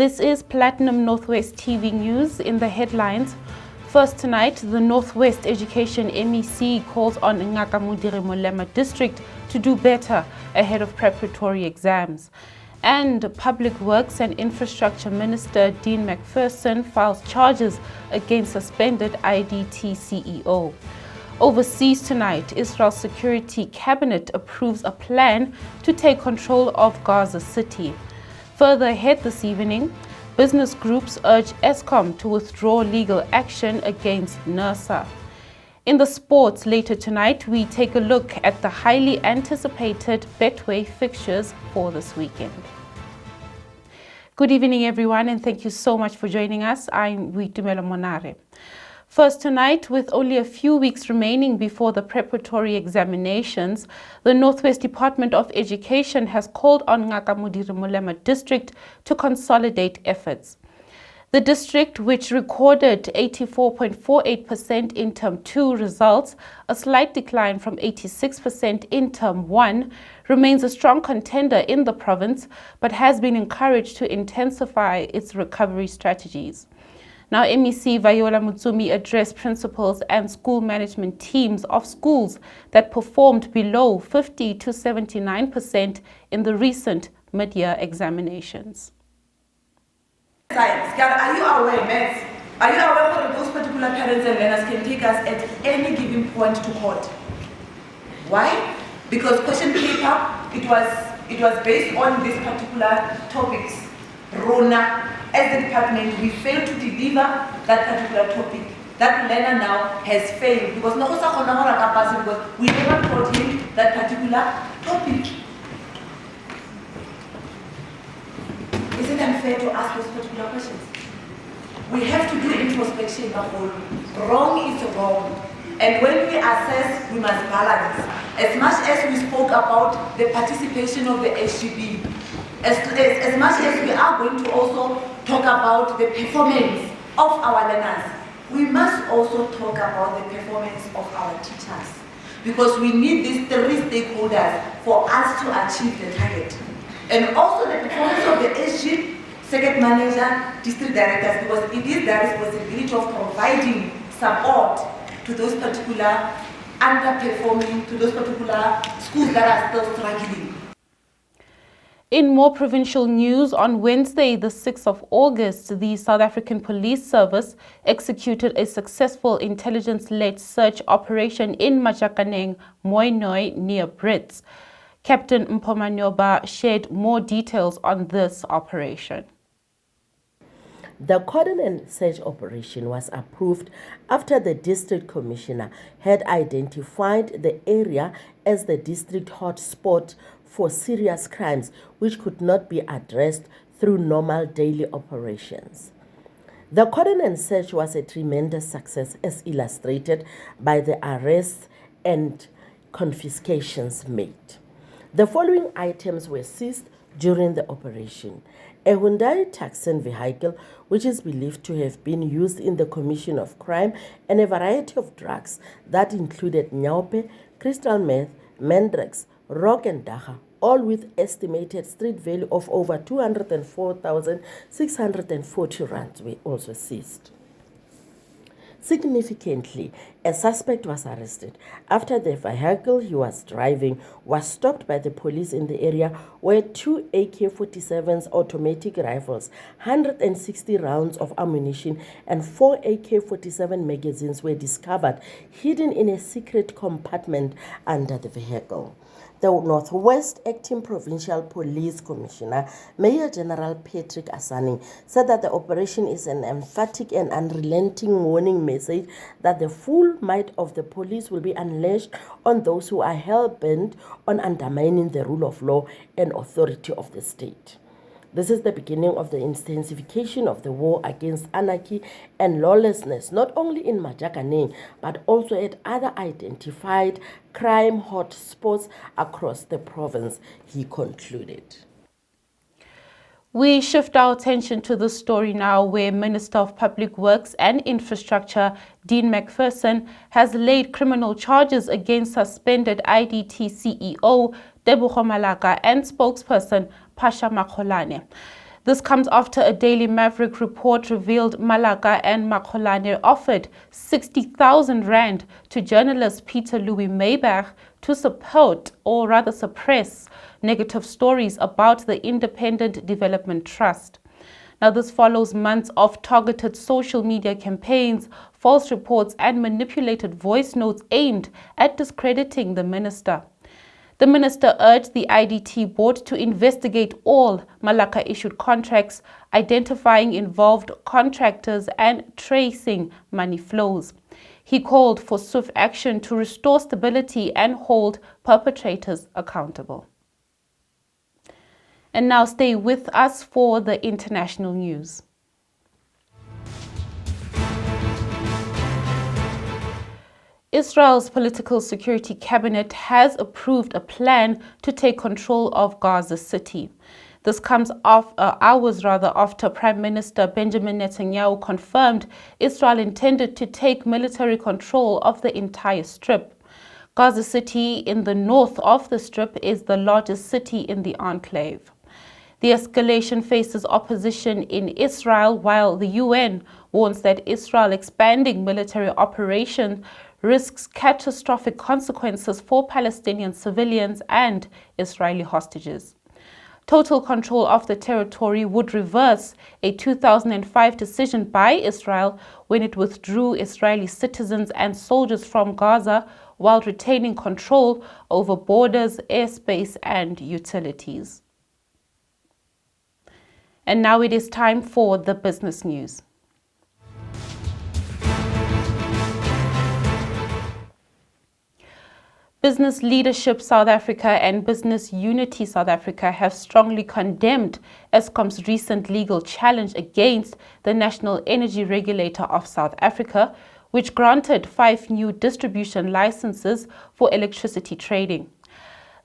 This is Platinum Northwest TV News. In the headlines, first tonight, the Northwest Education MEC calls on Boitumelo District to do better ahead of preparatory exams. And Public Works and Infrastructure Minister Dean McPherson files charges against suspended IDT CEO. Overseas tonight, Israel's Security Cabinet approves a plan to take control of Gaza City. Further ahead this evening, business groups urge Eskom to withdraw legal action against NERSA. In the sports later tonight, we take a look at the highly anticipated Betway fixtures for this weekend. Good evening, everyone, and thank you so much for joining us. I'm Boitumelo Monare. First tonight, with only a few weeks remaining before the preparatory examinations, the Northwest Department of Education has called on Boitumelo District to consolidate efforts. The district, which recorded 84.48% in Term 2 results, a slight decline from 86% in Term 1, remains a strong contender in the province, but has been encouraged to intensify its recovery strategies. Now, MEC Viola Mutsumi addressed principals and school management teams of schools that performed below 50 to 79% in the recent mid-year examinations. Are you aware, Max? Are you aware that those particular parents and learners can take us at any given point to court? Why? Because question paper, it was based on these particular topics. Rona, as the department, we failed to deliver that particular topic. That learner now has failed because we never taught him that particular topic. Is it unfair to ask those particular questions? We have to do introspection. Wrong is wrong. And when we assess, we must balance. As much as we spoke about the participation of the HGB, as much as we are going to also talk about the performance of our learners, we must also talk about the performance of our teachers. Because we need these three stakeholders for us to achieve the target. And also the performance of the SG, second manager, district directors, because it is their responsibility of providing support to those particular underperforming, to those particular schools that are still struggling. In more provincial news, on Wednesday, the 6th of August, the South African Police Service executed a successful intelligence-led search operation in Majakaneng, Moinoi, near Brits. Captain Mpomanyoba shared more details on this operation. The cordon search operation was approved after the district commissioner had identified the area as the district hotspot for serious crimes which could not be addressed through normal daily operations. The cordon search was a tremendous success, as illustrated by the arrests and confiscations made. The following items were seized during the operation: a Hyundai Tucson vehicle, which is believed to have been used in the commission of crime, and a variety of drugs that included nyaupe, crystal meth, mandrax, rock and dagga, all with estimated street value of over 204,640 rands were also seized. Significantly, a suspect was arrested after the vehicle he was driving was stopped by the police in the area, where 2 AK-47s automatic rifles, 160 rounds of ammunition and 4 AK-47 magazines were discovered hidden in a secret compartment under the vehicle. The Northwest Acting Provincial Police Commissioner, Major General Patrick Asani, said that the operation is an emphatic and unrelenting warning message that the full might of the police will be unleashed on those who are hell-bent on undermining the rule of law and authority of the state. This is the beginning of the intensification of the war against anarchy and lawlessness, not only in Majakaneng, but also at other identified crime hotspots across the province, he concluded. We shift our attention to the story now, where Minister of Public Works and Infrastructure Dean McPherson has laid criminal charges against suspended IDT CEO Tebogo Malaka and spokesperson Pasha Makholane. This comes after a Daily Maverick report revealed Malaka and Makholane offered 60,000 rand to journalist Peter Louis Mayberg to support, or rather suppress, negative stories about the Independent Development Trust. Now, this follows months of targeted social media campaigns, false reports, and manipulated voice notes aimed at discrediting the minister. The minister urged the IDT board to investigate all Malaka-issued contracts, identifying involved contractors and tracing money flows. He called for swift action to restore stability and hold perpetrators accountable. And now stay with us for the international news. Israel's political security cabinet has approved a plan to take control of Gaza City. This comes hours after Prime Minister Benjamin Netanyahu confirmed Israel intended to take military control of the entire strip. Gaza City, in the north of the strip, is the largest city in the enclave. The escalation faces opposition in Israel, while the UN warns that Israel expanding military operation risks catastrophic consequences for Palestinian civilians and Israeli hostages. Total control of the territory would reverse a 2005 decision by Israel when it withdrew Israeli citizens and soldiers from Gaza while retaining control over borders, airspace, and utilities. And now it is time for the business news. Business Leadership South Africa and Business Unity South Africa have strongly condemned Eskom's recent legal challenge against the National Energy Regulator of South Africa, which granted 5 new distribution licenses for electricity trading.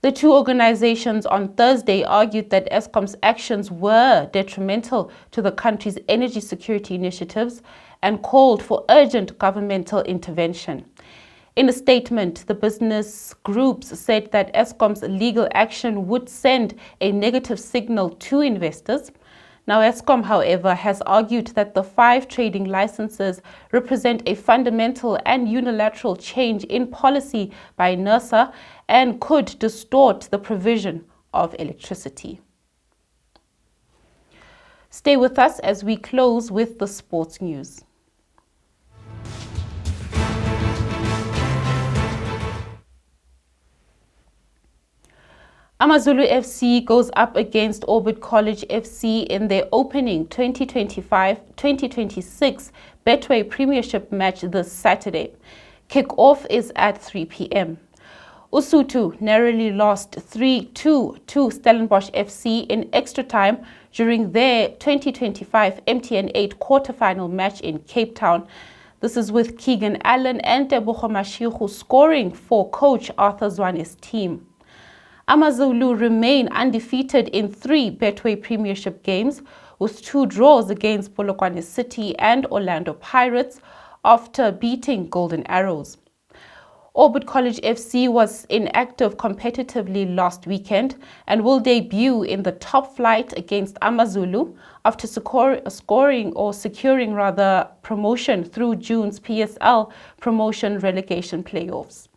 The two organizations on Thursday argued that Eskom's actions were detrimental to the country's energy security initiatives and called for urgent governmental intervention. In a statement, the business groups said that Eskom's legal action would send a negative signal to investors. Now, Eskom, however, has argued that the 5 trading licenses represent a fundamental and unilateral change in policy by NERSA and could distort the provision of electricity. Stay with us as we close with the sports news. AmaZulu FC goes up against Orbit College FC in their opening 2025-2026 Betway Premiership match this Saturday. Kick-off is at 3 p.m. Usutu narrowly lost 3-2 to Stellenbosch FC in extra time during their 2025 MTN 8 quarter-final match in Cape Town. This is with Keegan Allen and Tebogo Mashigu scoring for coach Arthur Zwane's team. AmaZulu remain undefeated in 3 Betway Premiership games, with 2 draws against Polokwane City and Orlando Pirates after beating Golden Arrows. Orbit College FC was inactive competitively last weekend and will debut in the top flight against AmaZulu after securing promotion through June's PSL promotion relegation playoffs.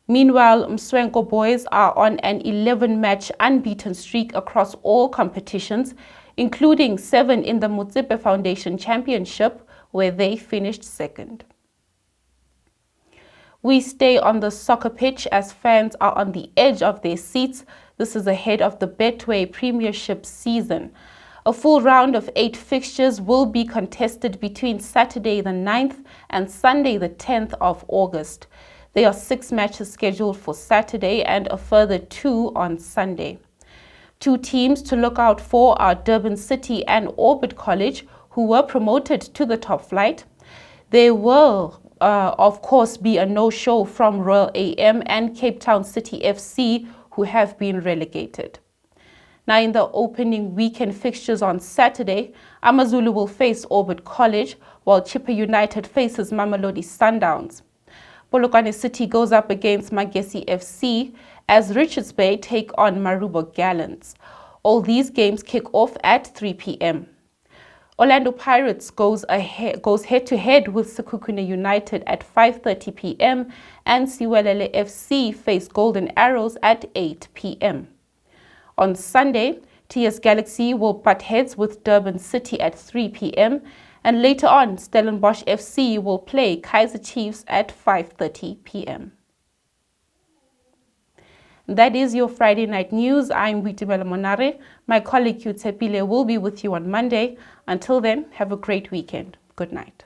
Meanwhile, Mswenko boys are on an 11-match unbeaten streak across all competitions, including 7 in the Motsepe Foundation Championship, where they finished second. We stay on the soccer pitch as fans are on the edge of their seats. This is ahead of the Betway Premiership season. A full round of 8 fixtures will be contested between Saturday the 9th and Sunday the 10th of August. There are 6 matches scheduled for Saturday and a further 2 on Sunday. 2 teams to look out for are Durban City and Orbit College, who were promoted to the top flight. There will, of course, be a no-show from Royal AM and Cape Town City FC, who have been relegated. Now, in the opening weekend fixtures on Saturday, AmaZulu will face Orbit College, while Chippa United faces Mamelodi Sundowns. Polokwane City goes up against Magesi FC as Richards Bay take on Marubo Gallants. All these games kick off at 3 p.m. Orlando Pirates goes head-to-head with Sekhukhune United at 5:30 p.m. and Siwelele FC face Golden Arrows at 8 p.m. On Sunday, TS Galaxy will butt heads with Durban City at 3 p.m. and later on, Stellenbosch FC will play Kaizer Chiefs at 5:30 p.m. That is your Friday night news. I'm Boitumelo Monare. My colleague Boitumelo will be with you on Monday. Until then, have a great weekend. Good night.